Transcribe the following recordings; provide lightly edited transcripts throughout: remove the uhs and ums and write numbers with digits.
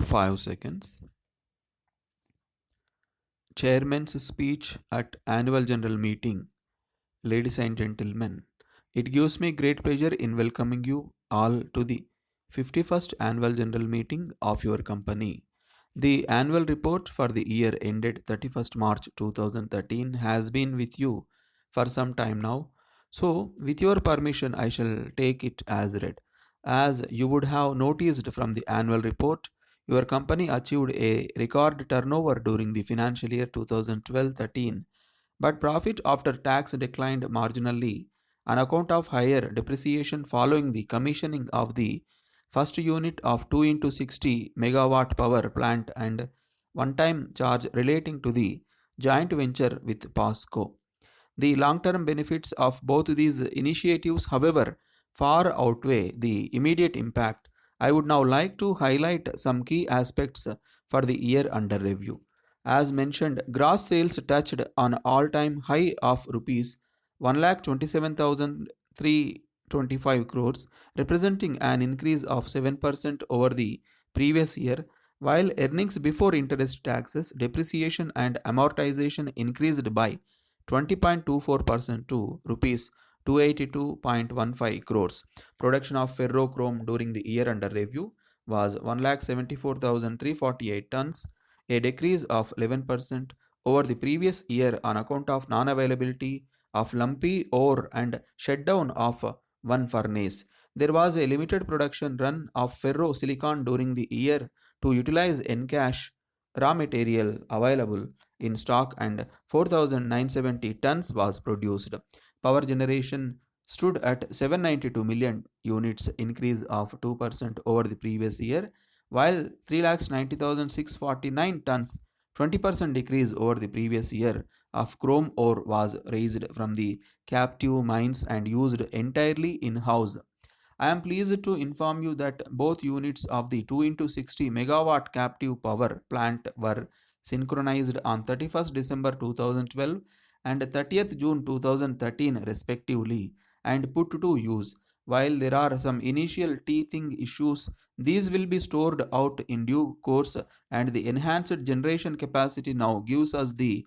5 seconds. Chairman's speech at annual general meeting. Ladies and gentlemen, it gives me great pleasure in welcoming you all to the 51st annual general meeting of your company. The annual report for the year ended 31st March 2013 has been with you for some time now. So, with your permission, I shall take it as read. As you would have noticed from the annual report, your company achieved a record turnover during the financial year 2012-13, but profit after tax declined marginally on account of higher depreciation following the commissioning of the first unit of 2 into 60 megawatt power plant and one-time charge relating to the joint venture with POSCO. The long term benefits of both these initiatives, however, far outweigh the immediate impact. I would now like to highlight some key aspects for the year under review. As mentioned, gross sales touched an all time high of rupees 1,27,325 crores, representing an increase of 7% over the previous year, while earnings before interest, taxes, depreciation, and amortization increased by 20.24% to rupees 282.15 crores. Production of ferrochrome during the year under review was 1,74,348 tons, a decrease of 11% over the previous year on account of non-availability of lumpy ore and shutdown of one furnace. There was a limited production run of ferrosilicon during the year to utilize Encash raw material available in stock, and 4,970 tons was produced. Power generation stood at 792 million units, increase of 2% over the previous year, while 3,90,649 tons, 20% decrease over the previous year, of chrome ore was raised from the captive mines and used entirely in-house. I am pleased to inform you that both units of the 2 into 60 megawatt captive power plant were synchronized on 31st December 2012 and 30th June 2013 respectively and put to use. While there are some initial teething issues, these will be stored out in due course, and the enhanced generation capacity now gives us the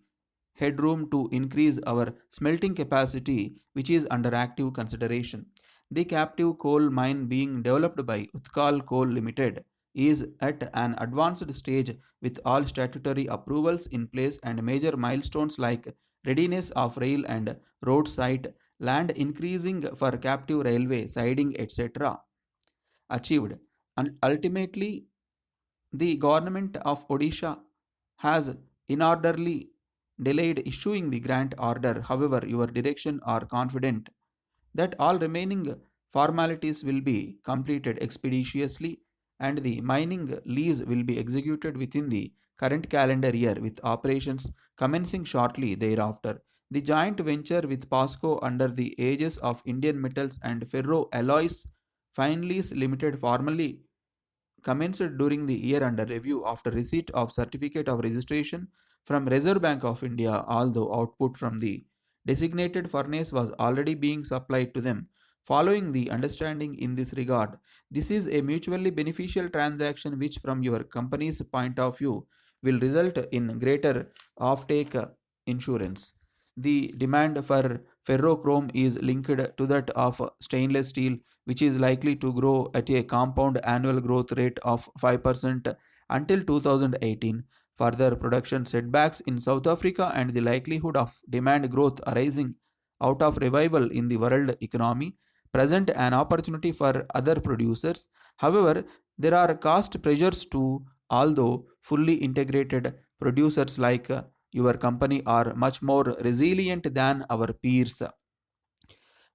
headroom to increase our smelting capacity, which is under active consideration. The captive coal mine being developed by Utkal Coal Limited is at an advanced stage with all statutory approvals in place and major milestones like readiness of rail and road site, land increasing for captive railway siding, etc. achieved. And ultimately, the government of Odisha has inorderly delayed issuing the grant order. However, your direction are confident that all remaining formalities will be completed expeditiously and the mining lease will be executed within the current calendar year with operations commencing shortly thereafter. The joint venture with POSCO under the aegis of Indian Metals and Ferro Alloys Finlease Limited formally commenced during the year under review after receipt of certificate of registration from Reserve Bank of India, although output from the designated furnace was already being supplied to them. Following the understanding in this regard, this is a mutually beneficial transaction which, from your company's point of view, will result in greater offtake insurance. The demand for ferrochrome is linked to that of stainless steel, which is likely to grow at a compound annual growth rate of 5% until 2018. Further production setbacks in South Africa and the likelihood of demand growth arising out of revival in the world economy present an opportunity for other producers. However, there are cost pressures too, although fully integrated producers like your company are much more resilient than our peers.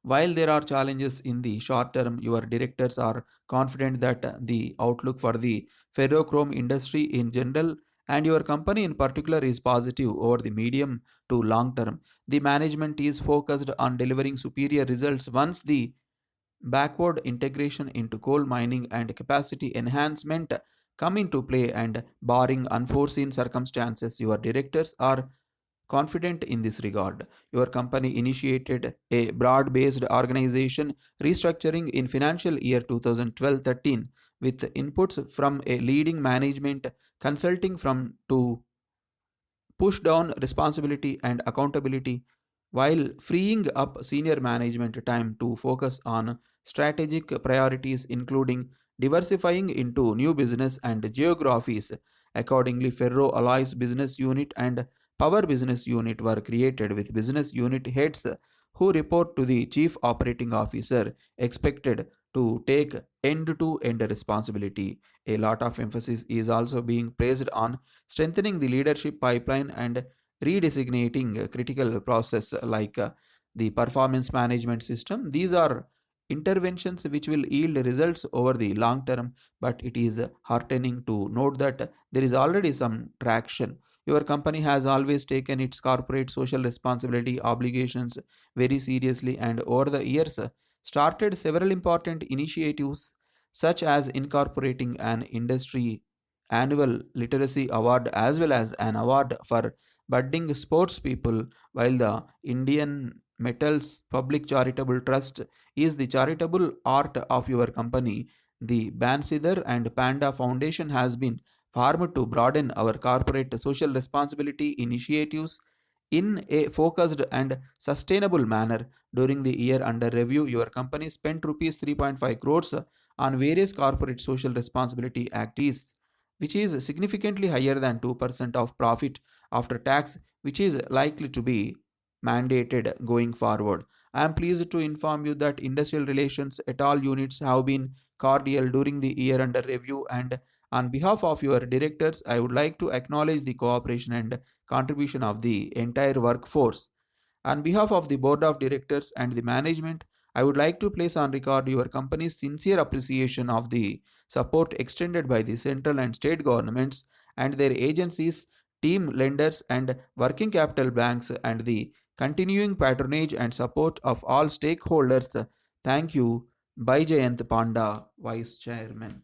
While there are challenges in the short term, your directors are confident that the outlook for the ferrochrome industry in general and your company in particular is positive over the medium to long term. The management is focused on delivering superior results once the backward integration into coal mining and capacity enhancement come into play, and barring unforeseen circumstances, your directors are confident in this regard. Your company initiated a broad based organization restructuring in financial year 2012 13 with inputs from a leading management consulting from to push down responsibility and accountability while freeing up senior management time to focus on strategic priorities, including diversifying into new business and geographies. Accordingly, Ferro Alloys Business Unit and Power Business Unit were created with business unit heads who report to the Chief Operating Officer, expected to take end to end responsibility. A lot of emphasis is also being placed on strengthening the leadership pipeline and redesignating critical process like the performance management system. These are interventions which will yield results over the long term, but it is heartening to note that there is already some traction. Your company has always taken its corporate social responsibility obligations very seriously, and over the years started several important initiatives such as incorporating an industry annual literacy award as well as an award for budding sports people, while the Indian Metals Public Charitable Trust is the charitable art of your company. The Bansidhar and Panda Foundation has been formed to broaden our corporate social responsibility initiatives in a focused and sustainable manner. During the year under review, your company spent rupees 3.5 crores on various corporate social responsibility activities, which is significantly higher than 2% of profit after tax, which is likely to be mandated going forward. I am pleased to inform you that industrial relations at all units have been cordial during the year under review, and on behalf of your directors, I would like to acknowledge the cooperation and contribution of the entire workforce. On behalf of the board of directors and the management, I would like to place on record your company's sincere appreciation of the support extended by the central and state governments and their agencies, team lenders, and working capital banks, and the continuing patronage and support of all stakeholders. Thank you. By Jayant Panda, Vice Chairman.